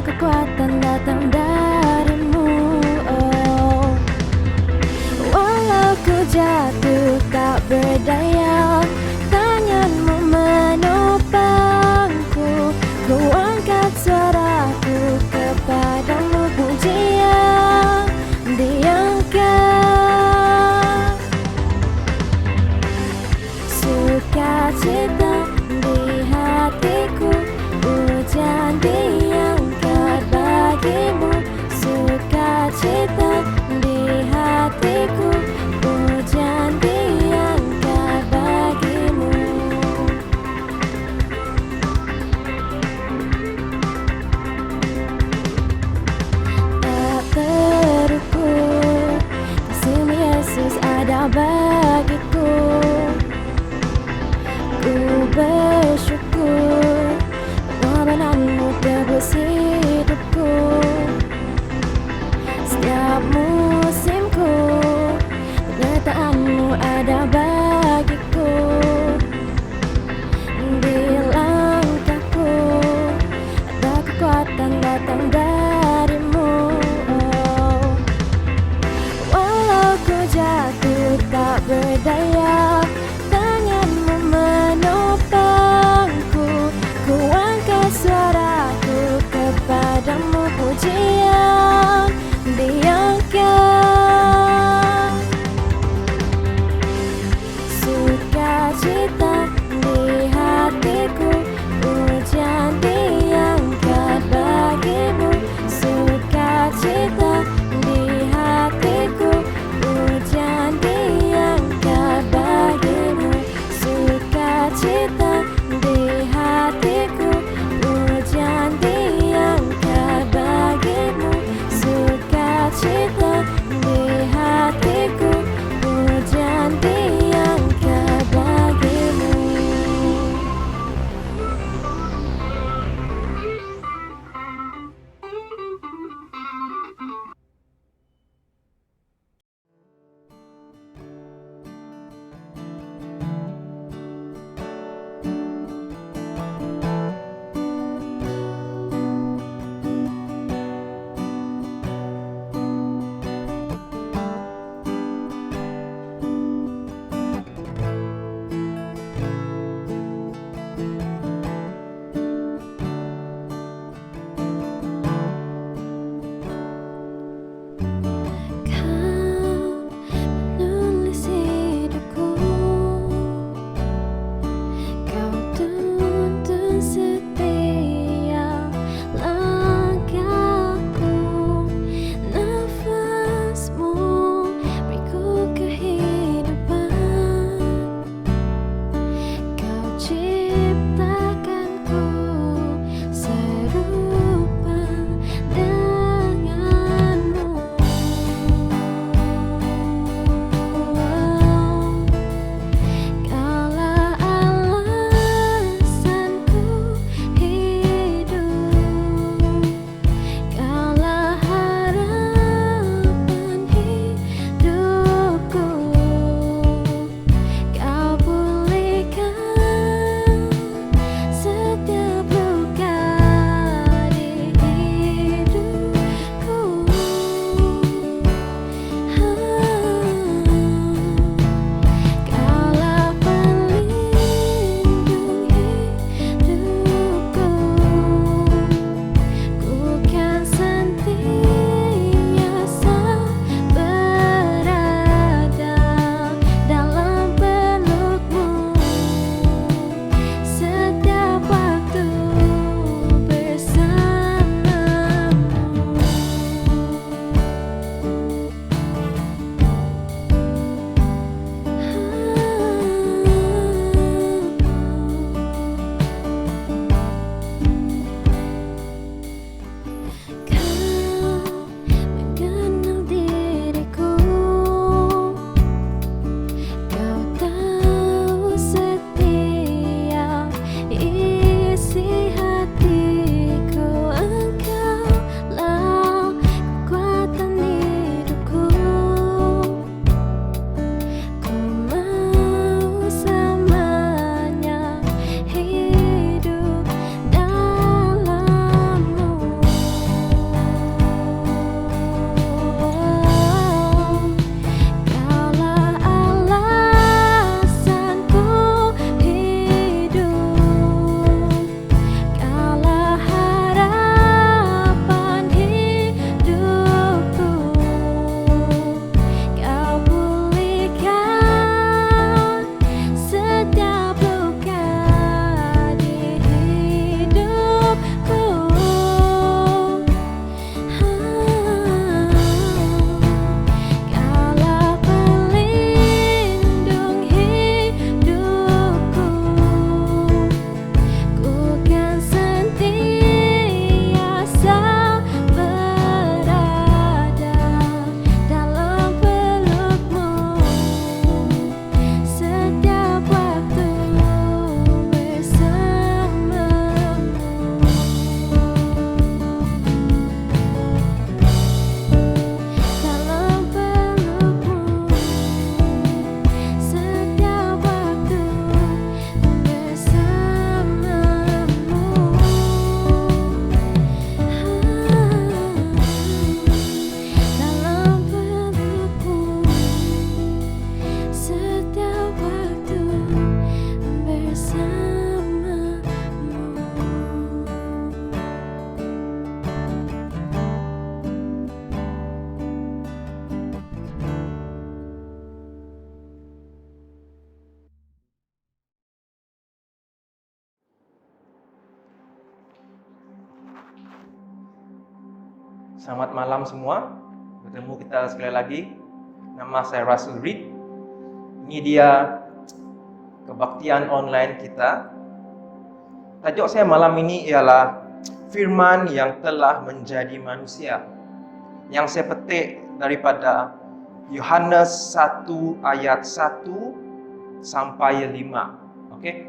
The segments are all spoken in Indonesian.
kekuatan datang darimu. Oh, walau ku jatuh tak berdaya, tanganmu menopangku. Ku angkat suaraku kepadamu, pujian diangkat. Sukacita di hatiku, pujian diangkat bagimu. Sukacita di hatiku, pujian diangkat bagimu. Tak terukur kasih Yesus ada bagiku. Ku bersyukur pengorbananmu tebus hidupku. Setiap musimku penyertaanmu ada bagiku. Di langkahku ada kekuatan datang darimu. Oh, walau ku jatuh tak berdaya, tanganmu menopangku. Ku angkat suaraku kepadamu, pujian diangkat. Sukacita di hatiku, pujian diangkat bagimu. Selamat malam semua. Bertemu kita sekali lagi. Nama saya Russell Reed. Ini dia kebaktian online kita. Tajuk saya malam ini ialah Firman yang telah menjadi manusia. Yang saya petik daripada Yohanes 1 ayat 1 sampai 5. Okey.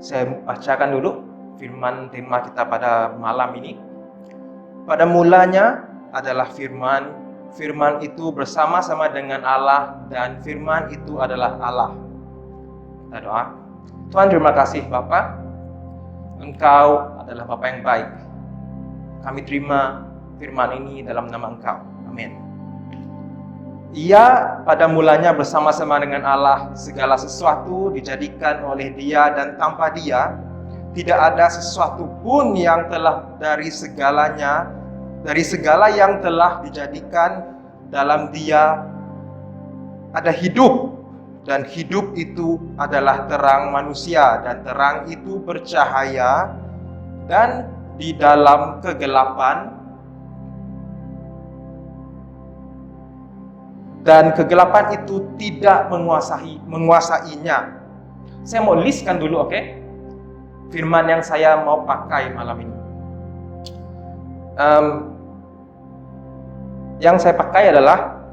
Saya bacakan dulu firman tema kita pada malam ini. Pada mulanya adalah firman. Firman itu bersama-sama dengan Allah dan firman itu adalah Allah. Kita doa. Tuhan, terima kasih Bapa. Engkau adalah Bapa yang baik. Kami terima firman ini dalam nama Engkau. Amin. Ia pada mulanya bersama-sama dengan Allah, segala sesuatu dijadikan oleh Dia dan tanpa Dia tidak ada sesuatu pun yang telah dari segala yang telah dijadikan. Dalam Dia ada hidup, dan hidup itu adalah terang manusia, dan terang itu bercahaya dan di dalam kegelapan, dan kegelapan itu tidak menguasainya. Saya mau listkan dulu, oke? Firman yang saya mau pakai malam ini. Yang saya pakai adalah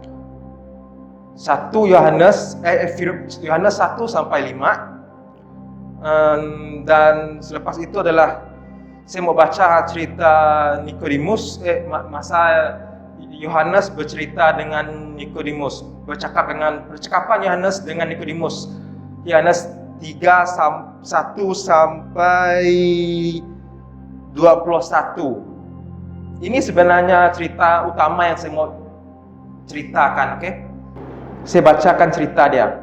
1 Yohanes 1 sampai 5. Dan selepas itu adalah saya mau baca cerita Nikodemus, masa Yohanes bercerita dengan Nikodemus, percakapan Yohanes dengan Nikodemus. Yohanes 3 1 sampai 21. Ini sebenarnya cerita utama yang saya mau ceritakan, oke? Saya bacakan cerita dia.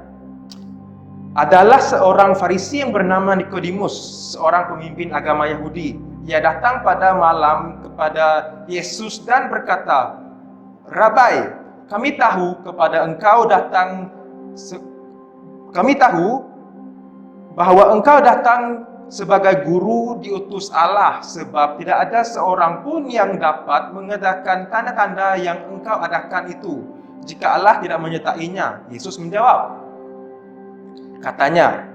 Adalah seorang Farisi yang bernama Nikodemus, seorang pemimpin agama Yahudi. Ia datang pada malam kepada Yesus dan berkata, "Rabai, kami tahu bahwa engkau datang sebagai guru diutus Allah, sebab tidak ada seorang pun yang dapat mengadakan tanda-tanda yang engkau adakan itu jika Allah tidak menyertainya." Yesus menjawab, katanya,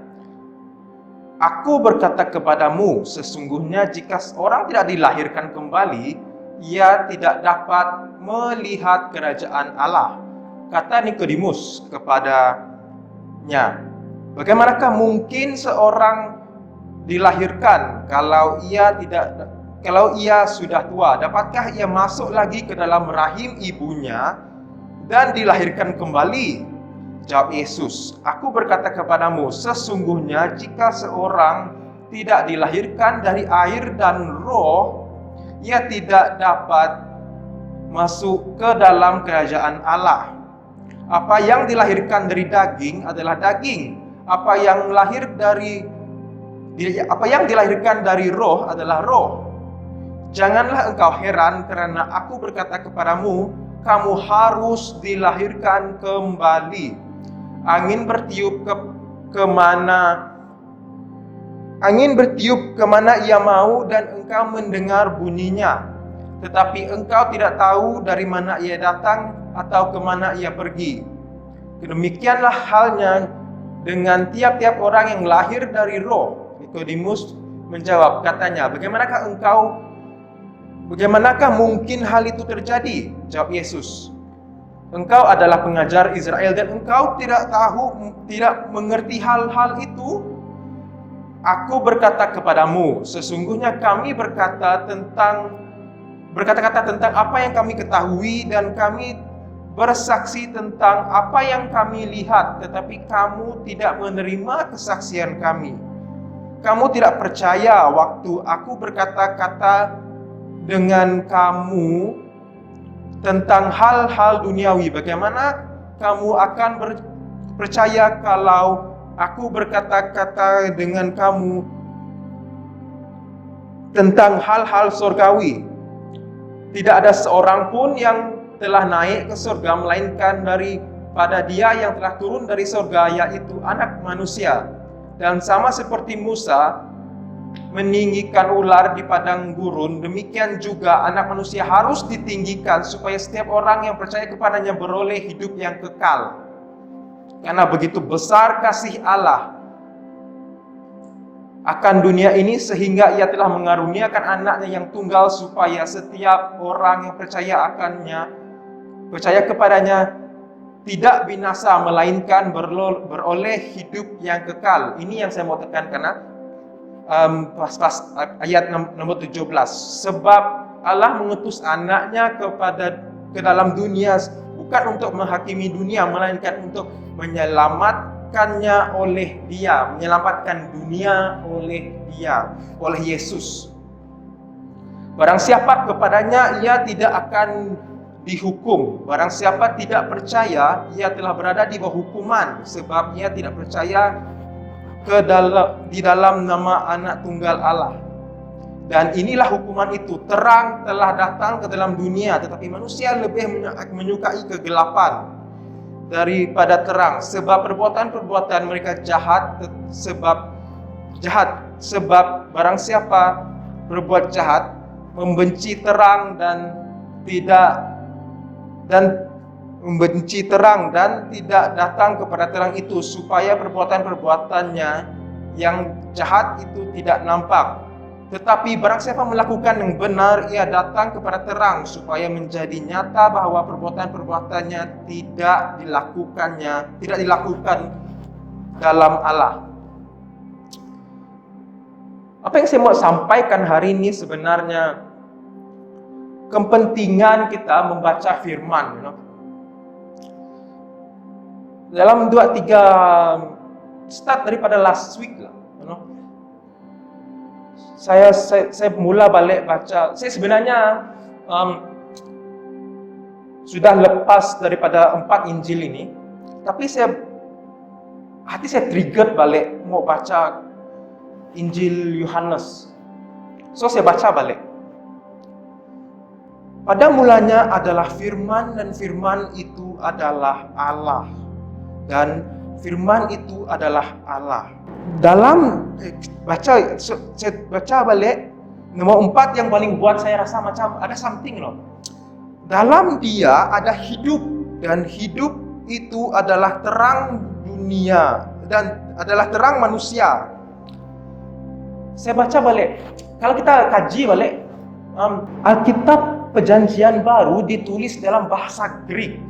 "Aku berkata kepadamu, sesungguhnya jika seorang tidak dilahirkan kembali, ia tidak dapat melihat kerajaan Allah." Kata Nikodemus kepadanya, "Bagaimanakah mungkin seorang dilahirkan kalau ia sudah tua? Dapatkah ia masuk lagi ke dalam rahim ibunya dan dilahirkan kembali?" Jawab Yesus, "Aku berkata kepadamu, sesungguhnya jika seorang tidak dilahirkan dari air dan roh, ia tidak dapat masuk ke dalam kerajaan Allah. Apa yang dilahirkan dari daging adalah daging, apa yang dilahirkan dari roh adalah roh. Janganlah engkau heran karena aku berkata kepadamu, kamu harus dilahirkan kembali. Angin bertiup kemana ia mau dan engkau mendengar bunyinya. Tetapi engkau tidak tahu dari mana ia datang atau kemana ia pergi. Demikianlah halnya dengan tiap-tiap orang yang lahir dari roh." Nikodemus menjawab, katanya, Bagaimanakah mungkin hal itu terjadi?" Jawab Yesus, "Engkau adalah pengajar Israel dan engkau tidak mengerti hal-hal itu? Aku berkata kepadamu, sesungguhnya kami berkata-kata tentang apa yang kami ketahui dan kami bersaksi tentang apa yang kami lihat, tetapi kamu tidak menerima kesaksian kami. Kamu tidak percaya waktu aku berkata-kata dengan kamu tentang hal-hal duniawi. Bagaimana kamu akan percaya kalau aku berkata-kata dengan kamu tentang hal-hal surgawi? Tidak ada seorang pun yang telah naik ke surga melainkan daripada Dia yang telah turun dari surga, yaitu Anak Manusia. Dan sama seperti Musa meninggikan ular di padang gurun, demikian juga Anak Manusia harus ditinggikan supaya setiap orang yang percaya kepadanya beroleh hidup yang kekal. Karena begitu besar kasih Allah akan dunia ini sehingga Ia telah mengaruniakan Anaknya yang tunggal supaya setiap orang yang percaya kepadanya tidak binasa melainkan beroleh hidup yang kekal. Ini yang saya mau tekankan, pas ayat nomor 17. Sebab Allah mengutus Anaknya ke dalam dunia bukan untuk menghakimi dunia, melainkan untuk menyelamatkannya oleh Dia, menyelamatkan dunia oleh Dia, oleh Yesus. Barang siapa kepadanya ia tidak akan dihukum. Barang siapa tidak percaya, ia telah berada di bawah hukuman, sebab ia tidak percaya di dalam nama Anak Tunggal Allah. Dan inilah hukuman itu, terang telah datang ke dalam dunia, tetapi manusia lebih menyukai kegelapan daripada terang, sebab perbuatan-perbuatan mereka jahat. Sebab barang siapa berbuat jahat, membenci terang dan tidak datang kepada terang itu, supaya perbuatan-perbuatannya yang jahat itu tidak nampak. Tetapi barang siapa melakukan yang benar, ia datang kepada terang, supaya menjadi nyata bahwa perbuatan-perbuatannya tidak dilakukan dalam Allah. Apa yang saya mau sampaikan hari ini sebenarnya kepentingan kita membaca firman, dalam 2-3 start daripada last week lah, saya mula balik baca. Saya sebenarnya sudah lepas daripada 4 Injil ini, tapi hati saya trigger balik mau baca Injil Yohanes. So saya baca balik. Pada mulanya adalah firman, dan firman itu adalah Allah. Dan firman itu adalah Allah. Dalam saya baca balik, nomor 4 yang paling buat saya rasa macam ada something loh. Dalam Dia ada hidup, dan hidup itu adalah terang dunia dan adalah terang manusia. Saya baca balik. Kalau kita kaji balik, Alkitab Perjanjian Baru ditulis dalam bahasa Greek.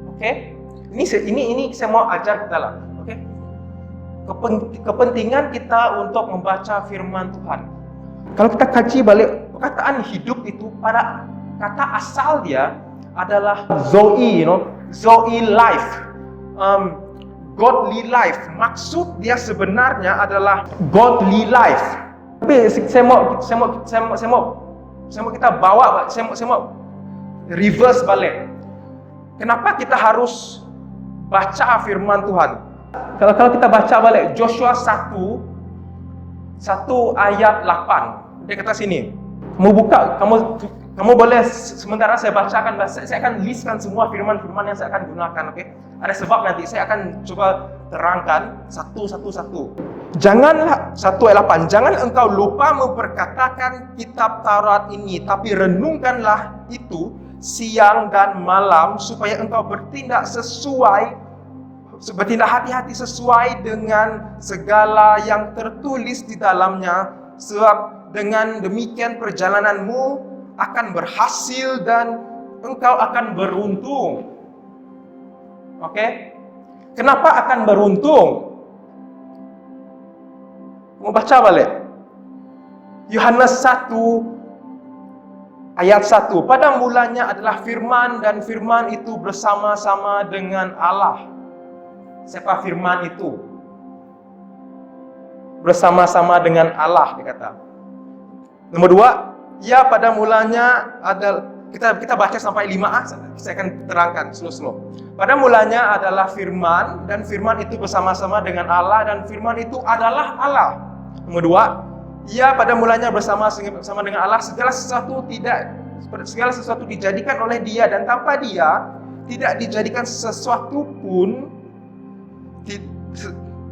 Oke? Ini saya mau ajar kita lah. Oke? Kepentingan kita untuk membaca firman Tuhan. Kalau kita kaji balik, perkataan hidup itu pada kata asal dia adalah Zoe, Zoe life. Godly life. Maksud dia sebenarnya adalah godly life. Tapi saya mau kita bawa, saya mau reverse balik. Kenapa kita harus baca firman Tuhan? Kalau kita baca balik Joshua 1 ayat 8. Dia kata sini, kamu boleh sementara saya bacakan, saya akan listkan semua firman-firman yang saya akan gunakan, oke? Ada sebab nanti saya akan coba terangkan satu. Janganlah 1 ayat 8. Jangan engkau lupa memperkatakan kitab Taurat ini, tapi renungkanlah itu siang dan malam, supaya engkau bertindak hati-hati sesuai dengan segala yang tertulis di dalamnya, sebab dengan demikian perjalananmu akan berhasil dan engkau akan beruntung. Oke? Kenapa akan beruntung? Mau baca balik. Yohanes 1 ayat 1. Pada mulanya adalah firman, dan firman itu bersama-sama dengan Allah. Siapa firman itu? Bersama-sama dengan Allah, dikata. Nomor 2, ya pada mulanya adalah, kita baca sampai 5a, saya akan terangkan slow. Pada mulanya adalah firman, dan firman itu bersama-sama dengan Allah, dan firman itu adalah Allah. Nomor 2, ya pada mulanya bersama-sama dengan Allah, segala sesuatu dijadikan oleh Dia, dan tanpa Dia tidak dijadikan sesuatu pun,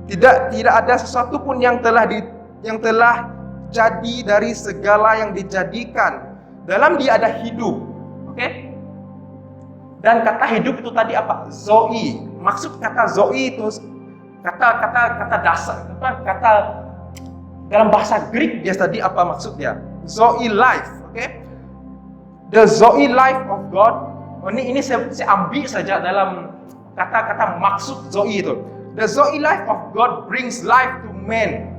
tidak ada sesuatu pun yang telah jadi dari segala yang dijadikan. Dalam Dia ada hidup. Oke? Dan kata hidup itu tadi apa? Zoe. Maksud kata Zoe itu kata dasar, kata dalam bahasa Greek dia tadi apa maksudnya? Zoe life, oke? The Zoe life of God. Ini saya ambil saja dalam kata-kata maksud Zoe itu. The Zoe life of God brings life to man.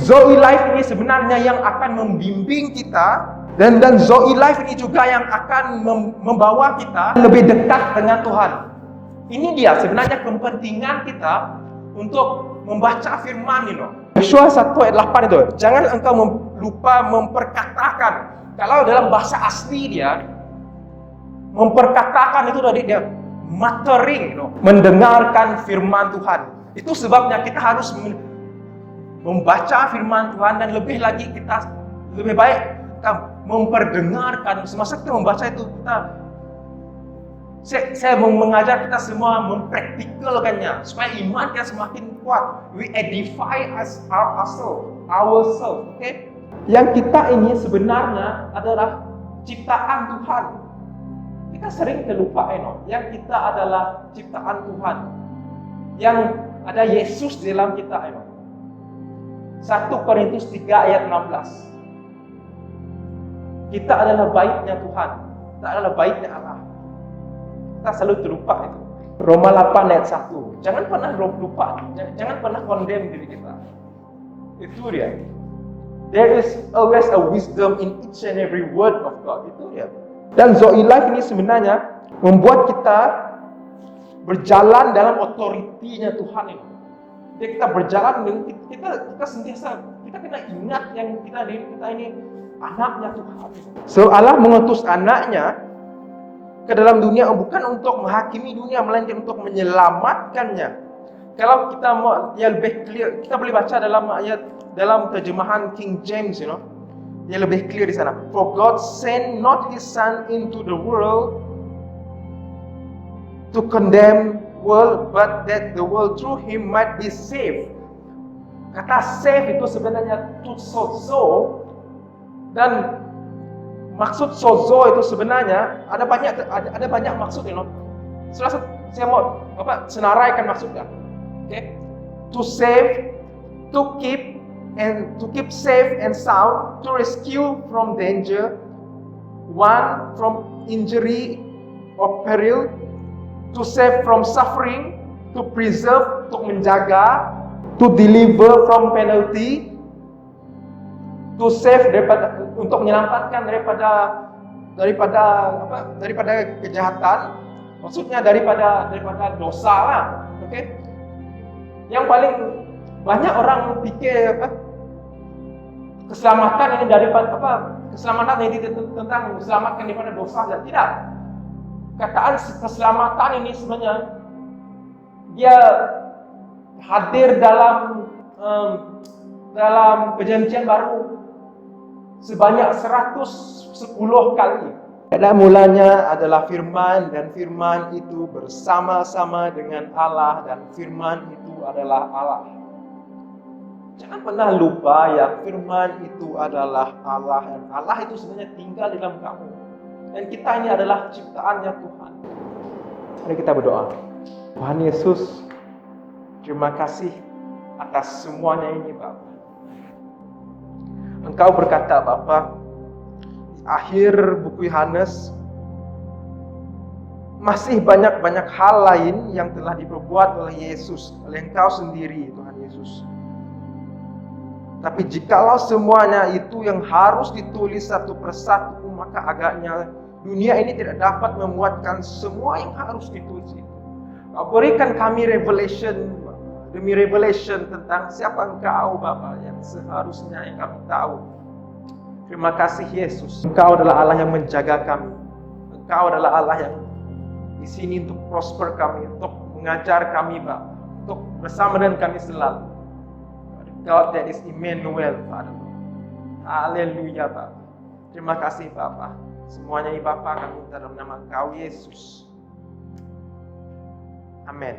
Zoe life ini sebenarnya yang akan membimbing kita, dan Zoe life ini juga yang akan membawa kita lebih dekat dengan Tuhan. Ini dia sebenarnya kepentingan kita untuk membaca firman ini. Yosua 1 ayat 8 itu, jangan engkau lupa memperkatakan. Kalau dalam bahasa asli dia, memperkatakan itu tadi dia muttering, mendengarkan firman Tuhan. Itu sebabnya kita harus membaca firman Tuhan, dan lebih lagi kita lebih baik kita memperdengarkan. Semasa kita membaca itu, saya mengajar kita semua mempraktikalkannya supaya iman kita semakin kuat. We edify ourselves, okay? Yang kita ini sebenarnya adalah ciptaan Tuhan. Kita sering terlupa, yang kita adalah ciptaan Tuhan. Yang ada Yesus di dalam kita, 1 Korintus 3 ayat 16. Kita adalah baiknya Tuhan. Kita adalah baiknya Allah. Kita selalu terlupa itu. Roma 8 ayat 1. Jangan pernah lupa. Jangan pernah condemn diri kita. Itu dia. There is always a wisdom in each and every word of God. Itu dia. Dan Zoe life ini sebenarnya membuat kita berjalan dalam otoritinya Tuhan ini. Jadi kita berjalan, kita sentiasa, kita kena ingat yang kita ini anaknya Tuhan. So Allah mengutus anaknya ke dalam dunia bukan untuk menghakimi dunia, melainkan untuk menyelamatkannya. Kalau kita mau ya lebih clear, kita boleh baca dalam ayat dalam terjemahan King James, dia lebih clear di sana. For God sent not His Son into the world to condemn world, but that the world through Him might be saved. Kata save itu sebenarnya to sozo, dan maksud sozo itu sebenarnya ada banyak maksud, saya mau senaraikan maksudnya. Okay? To save, to keep safe and sound, to rescue from danger, one from injury or peril, to save from suffering, to preserve, untuk menjaga, to deliver from penalty, to save untuk menyelamatkan daripada kejahatan, maksudnya daripada dosa lah, okay? Yang paling banyak orang pikir keselamatan ini keselamatan ini tentang diselamatkan daripada dosa, dan tidak. Kataan keselamatan ini sebenarnya dia hadir dalam perjanjian baru sebanyak 110 kali. Pada mulanya adalah firman, dan firman itu bersama-sama dengan Allah, dan firman itu adalah Allah. Jangan pernah lupa ya, firman itu adalah Allah, dan Allah itu sebenarnya tinggal di dalam kamu. Dan kita ini adalah ciptaannya Tuhan. Mari kita berdoa. Tuhan Yesus, terima kasih atas semuanya ini, Bapa. Engkau berkata, Bapa, akhir buku Yohanes, masih banyak hal lain yang telah diperbuat oleh Yesus, oleh Engkau sendiri, Tuhan Yesus. Tapi jikalau semuanya itu yang harus ditulis satu persatu, maka agaknya dunia ini tidak dapat memuatkan semua yang harus ditulis itu. Kau berikan kami revelation demi revelation tentang siapa Engkau, Bapa, yang seharusnya yang kami tahu. Terima kasih Yesus. Engkau adalah Allah yang menjaga kami. Engkau adalah Allah yang di sini untuk prosper kami, untuk mengajar kami, Bapa, untuk bersama dengan kami selalu. God that is Emmanuel, Father. Haleluya, Bapa. Terima kasih, Bapa. Semuanya ini, Bapa, kami minta dalam nama Engkau Yesus. Amin.